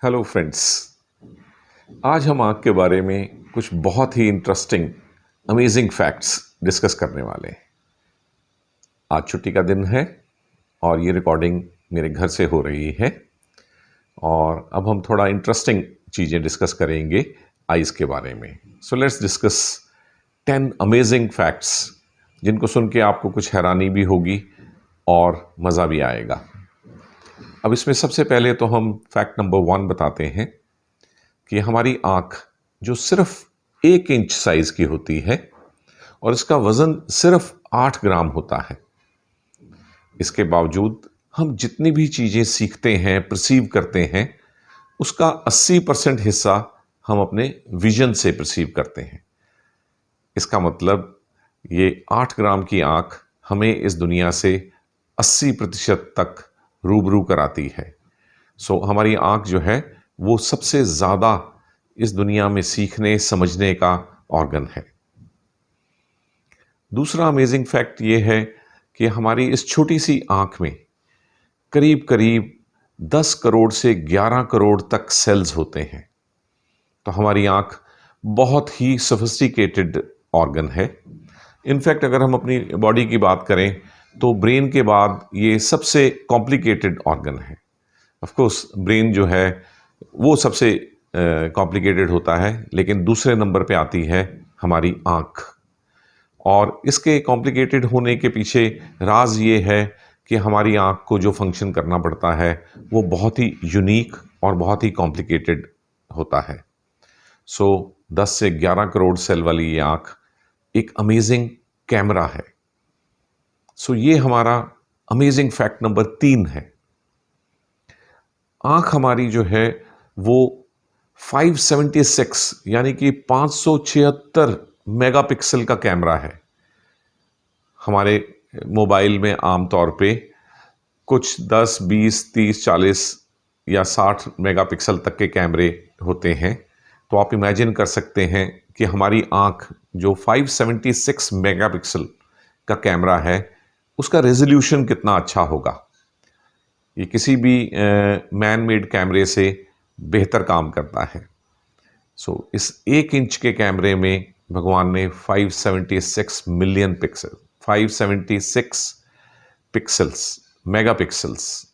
Hello friends. आज हम आँख के बारे में कुछ बहुत ही इंटरेस्टिंग अमेजिंग फैक्ट्स डिस्कस करने वाले हैं। आज छुट्टी का दिन है और ये रिकॉर्डिंग मेरे घर से हो रही है और अब हम थोड़ा इंटरेस्टिंग चीज़ें डिस्कस करेंगे आइज़ के बारे में। So let's discuss 10 amazing facts जिनको सुन के आपको कुछ हैरानी भी होगी और मज़ा भी आएगा। अब इसमें सबसे पहले तो हम फैक्ट नंबर 1 बताते हैं कि हमारी आँख जो सिर्फ 1 इंच साइज की होती है और इसका वज़न सिर्फ 8 ग्राम होता है। इसके बावजूद हम जितनी भी चीज़ें सीखते हैं, परसीव करते हैं, उसका 80% हिस्सा हम अपने विजन से परसीव करते हैं। इसका मतलब ये 8 ग्राम की आँख हमें इस दुनिया से 80% तक रूबरू कराती है। सो हमारी आँख जो है वो सबसे ज़्यादा इस दुनिया में सीखने समझने का ऑर्गन है। दूसरा अमेजिंग फैक्ट ये है कि हमारी इस छोटी सी आँख में करीब करीब 10 करोड़ से 11 करोड़ तक सेल्स होते हैं। तो हमारी आँख बहुत ही सोफिस्टिकेटेड ऑर्गन है। इनफैक्ट अगर हम अपनी बॉडी की बात करें तो ब्रेन के बाद ये सबसे कॉम्प्लिकेटेड ऑर्गन है। ऑफ कोर्स ब्रेन जो है वो सबसे कॉम्प्लिकेटेड होता है, लेकिन दूसरे नंबर पे आती है हमारी आँख। और इसके कॉम्प्लिकेटेड होने के पीछे राज ये है कि हमारी आँख को जो फंक्शन करना पड़ता है वो बहुत ही यूनिक और बहुत ही कॉम्प्लिकेटेड होता है। सो 10 से 11 करोड़ सेल वाली ये आँख एक अमेजिंग कैमरा है। सो ये हमारा अमेजिंग फैक्ट नंबर 3 है। आँख हमारी जो है वो 576 यानी कि 576 मेगापिक्सल का कैमरा है। हमारे मोबाइल में आमतौर पे कुछ 10, 20, 30, 40 या 60 मेगापिक्सल तक के कैमरे होते हैं। तो आप इमेजिन कर सकते हैं कि हमारी आँख जो 576 मेगापिक्सल का कैमरा है उसका रेजोल्यूशन कितना अच्छा होगा। ये किसी भी मैन मेड कैमरे से बेहतर काम करता है। सो इस 1 इंच के कैमरे में भगवान ने 576 मिलियन पिक्सल 576 पिक्सल्स मेगापिक्सल्स,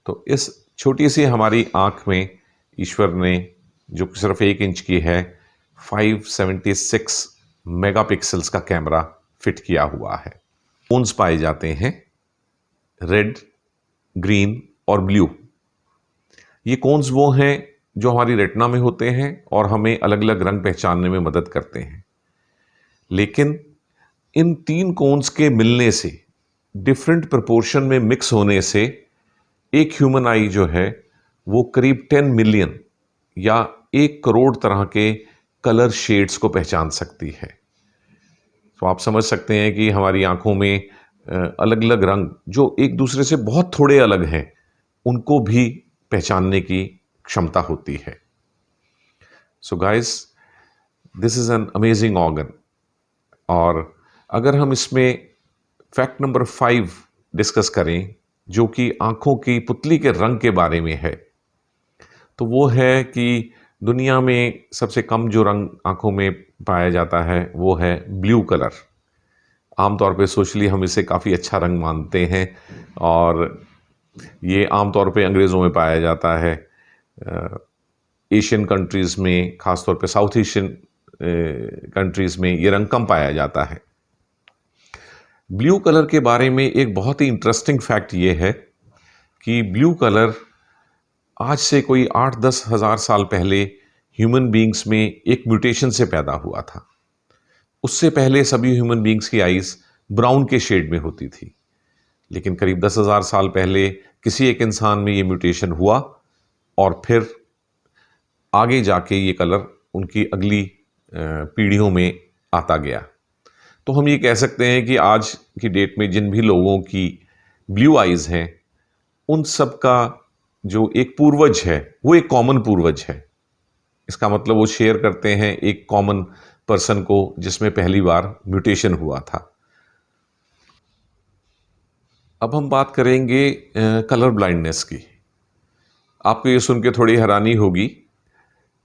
तो इस छोटी सी हमारी आँख में ईश्वर ने जो सिर्फ 1 इंच की है 576 मेगापिक्सल्स का कैमरा फिट किया हुआ है। कोन्स पाए जाते हैं रेड, ग्रीन और ब्लू। ये कोन्स वो हैं जो हमारी रेटिना में होते हैं और हमें अलग अलग रंग पहचानने में मदद करते हैं। लेकिन इन 3 कोन्स के मिलने से, डिफरेंट प्रोपोर्शन में मिक्स होने से एक ह्यूमन आई जो है वो करीब 10 मिलियन या 1 करोड़ तरह के कलर शेड्स को पहचान सकती है। तो आप समझ सकते हैं कि हमारी आंखों में अलग अलग रंग जो एक दूसरे से बहुत थोड़े अलग हैं उनको भी पहचानने की क्षमता होती है। So guys, this is an amazing organ. और अगर हम इसमें फैक्ट नंबर 5 डिस्कस करें जो कि आँखों की पुतली के रंग के बारे में है, तो वो है कि दुनिया में सबसे कम जो रंग आँखों में पाया जाता है वो है ब्लू कलर। आमतौर पे सोशली हम इसे काफ़ी अच्छा रंग मानते हैं और ये आमतौर पे अंग्रेज़ों में पाया जाता है। एशियन कंट्रीज़ में, ख़ासतौर पे साउथ एशियन कंट्रीज़ में ये रंग कम पाया जाता है। ब्लू कलर के बारे में एक बहुत ही इंटरेस्टिंग फैक्ट ये है कि ब्लू कलर आज से कोई 8-10 हज़ार साल पहले ह्यूमन बींग्स में एक म्यूटेशन से पैदा हुआ था। उससे पहले सभी ह्यूमन बींग्स की आइज़ ब्राउन के शेड में होती थी, लेकिन करीब 10,000 साल पहले किसी एक इंसान में ये म्यूटेशन हुआ और फिर आगे जाके ये कलर उनकी अगली पीढ़ियों में आता गया। तो हम ये कह सकते हैं कि आज की डेट में जिन भी लोगों की ब्लू आइज़ हैं उन सब का जो एक पूर्वज है वो एक कॉमन पूर्वज है। इसका मतलब वो शेयर करते हैं एक कॉमन पर्सन को जिसमें पहली बार म्यूटेशन हुआ था। अब हम बात करेंगे कलर ब्लाइंडनेस की। आपको ये सुन के थोड़ी हैरानी होगी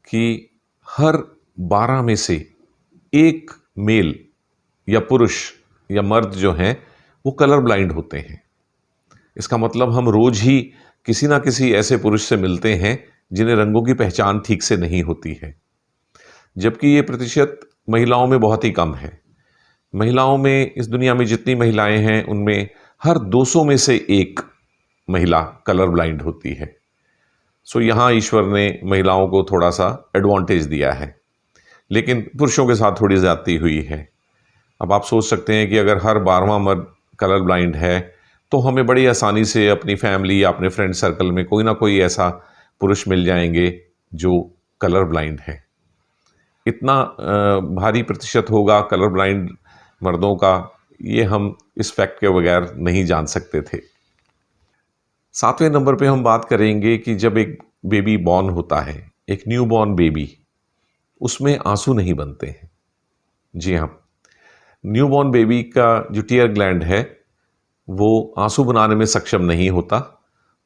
कि हर 12 में से एक मेल या पुरुष या मर्द जो हैं वो कलर ब्लाइंड होते हैं। इसका मतलब हम रोज ही किसी ना किसी ऐसे पुरुष से मिलते हैं जिन्हें रंगों की पहचान ठीक से नहीं होती है, जबकि ये प्रतिशत महिलाओं में बहुत ही कम है। महिलाओं में, इस दुनिया में जितनी महिलाएं हैं उनमें हर 200 में से एक महिला कलर ब्लाइंड होती है। सो यहाँ ईश्वर ने महिलाओं को थोड़ा सा एडवांटेज दिया है, लेकिन पुरुषों के साथ थोड़ी ज्यादती हुई है। अब आप सोच सकते हैं कि अगर हर 12वां मर्द कलर ब्लाइंड है तो हमें बड़ी आसानी से अपनी फैमिली या अपने फ्रेंड सर्कल में कोई ना कोई ऐसा पुरुष मिल जाएंगे जो कलर ब्लाइंड है। इतना भारी प्रतिशत होगा कलर ब्लाइंड मर्दों का, ये हम इस फैक्ट के बगैर नहीं जान सकते थे। 7वें नंबर पे हम बात करेंगे कि जब एक बेबी बॉर्न होता है, एक न्यू बॉर्न बेबी, उसमें आंसू नहीं बनते हैं। जी हाँ, न्यू बॉर्न बेबी का जो टीयर ग्लैंड है वो आंसू बनाने में सक्षम नहीं होता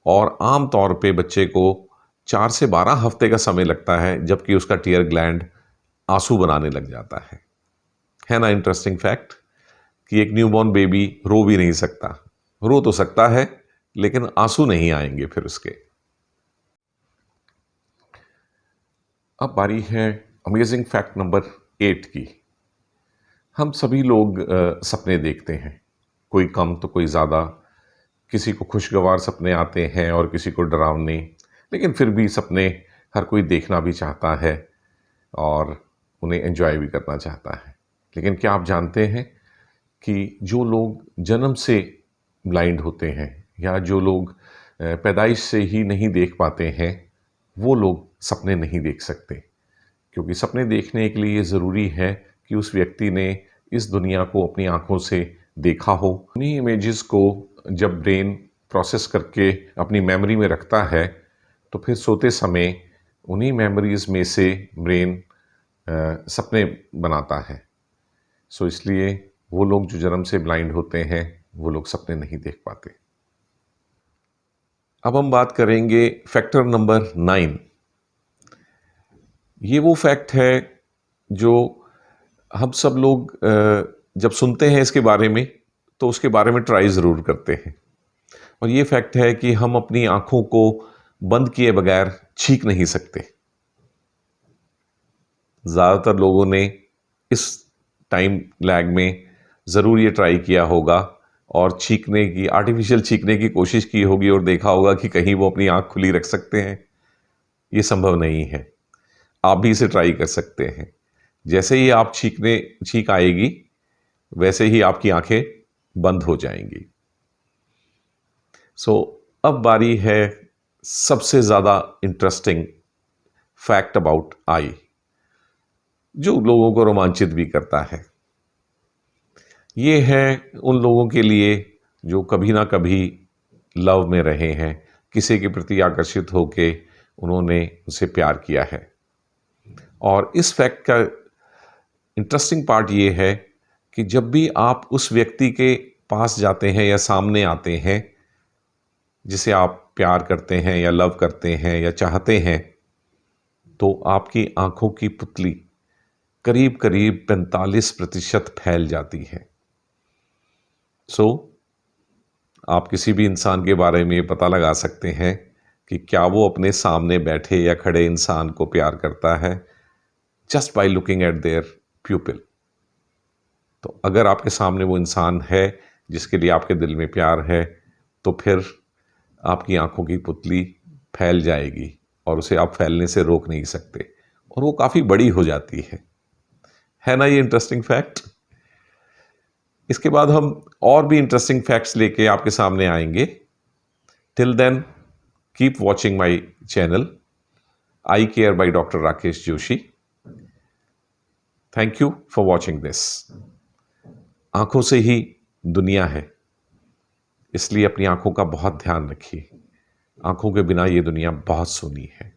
और आम तौर पे बच्चे को 4 से 12 हफ्ते का समय लगता है जबकि उसका टीयर ग्लैंड आंसू बनाने लग जाता है ना इंटरेस्टिंग फैक्ट कि एक न्यूबॉर्न बेबी रो भी नहीं सकता। रो तो सकता है लेकिन आंसू नहीं आएंगे फिर उसके। अब बारी है अमेजिंग फैक्ट नंबर 8 की। हम सभी लोग सपने देखते हैं, कोई कम तो कोई ज़्यादा। किसी को खुशगवार सपने आते हैं और किसी को डरावने, लेकिन फिर भी सपने हर कोई देखना भी चाहता है और उन्हें एंजॉय भी करना चाहता है। लेकिन क्या आप जानते हैं कि जो लोग जन्म से ब्लाइंड होते हैं या जो लोग पैदाइश से ही नहीं देख पाते हैं, वो लोग सपने नहीं देख सकते, क्योंकि सपने देखने के लिए ज़रूरी है कि उस व्यक्ति ने इस दुनिया को अपनी आंखों से देखा हो। उन्हीं इमेजेस को जब ब्रेन प्रोसेस करके अपनी मेमोरी में रखता है तो फिर सोते समय उन्हीं मेमोरीज में से ब्रेन सपने बनाता है। सो इसलिए वो लोग जो जन्म से ब्लाइंड होते हैं वो लोग सपने नहीं देख पाते। अब हम बात करेंगे फैक्टर नंबर 9। ये वो फैक्ट है जो हम सब लोग जब सुनते हैं इसके बारे में तो उसके बारे में ट्राई ज़रूर करते हैं। और ये फैक्ट है कि हम अपनी आंखों को बंद किए बगैर छींक नहीं सकते। ज़्यादातर लोगों ने इस टाइम लैग में ज़रूर ये ट्राई किया होगा और छींकने की, आर्टिफिशियल छींकने की कोशिश की होगी और देखा होगा कि कहीं वो अपनी आंख खुली रख सकते हैं। ये संभव नहीं है। आप भी इसे ट्राई कर सकते हैं। जैसे ही आप छींक आएगी वैसे ही आपकी आंखें बंद हो जाएंगी। सो अब बारी है सबसे ज़्यादा इंटरेस्टिंग फैक्ट अबाउट आई, जो लोगों को रोमांचित भी करता है। ये है उन लोगों के लिए जो कभी ना कभी लव में रहे हैं, किसी के प्रति आकर्षित होके उन्होंने उसे प्यार किया है। और इस फैक्ट का इंटरेस्टिंग पार्ट ये है कि जब भी आप उस व्यक्ति के पास जाते हैं या सामने आते हैं जिसे आप प्यार करते हैं या लव करते हैं या चाहते हैं, तो आपकी आंखों की पुतली करीब करीब 45% फैल जाती है। सो आप किसी भी इंसान के बारे में पता लगा सकते हैं कि क्या वो अपने सामने बैठे या खड़े इंसान को प्यार करता है just by looking at there प्यूपिल। तो अगर आपके सामने वो इंसान है जिसके लिए आपके दिल में प्यार है, तो फिर आपकी आंखों की पुतली फैल जाएगी और उसे आप फैलने से रोक नहीं सकते और वो काफ़ी बड़ी हो जाती है ना ये इंटरेस्टिंग फैक्ट। इसके बाद हम और भी इंटरेस्टिंग फैक्ट्स लेके आपके सामने आएंगे। Till then keep watching my channel I care by doctor Rakesh Joshi. Thank you for watching this. आंखों से ही दुनिया है, इसलिए अपनी आंखों का बहुत ध्यान रखिए। आंखों के बिना ये दुनिया बहुत सूनी है।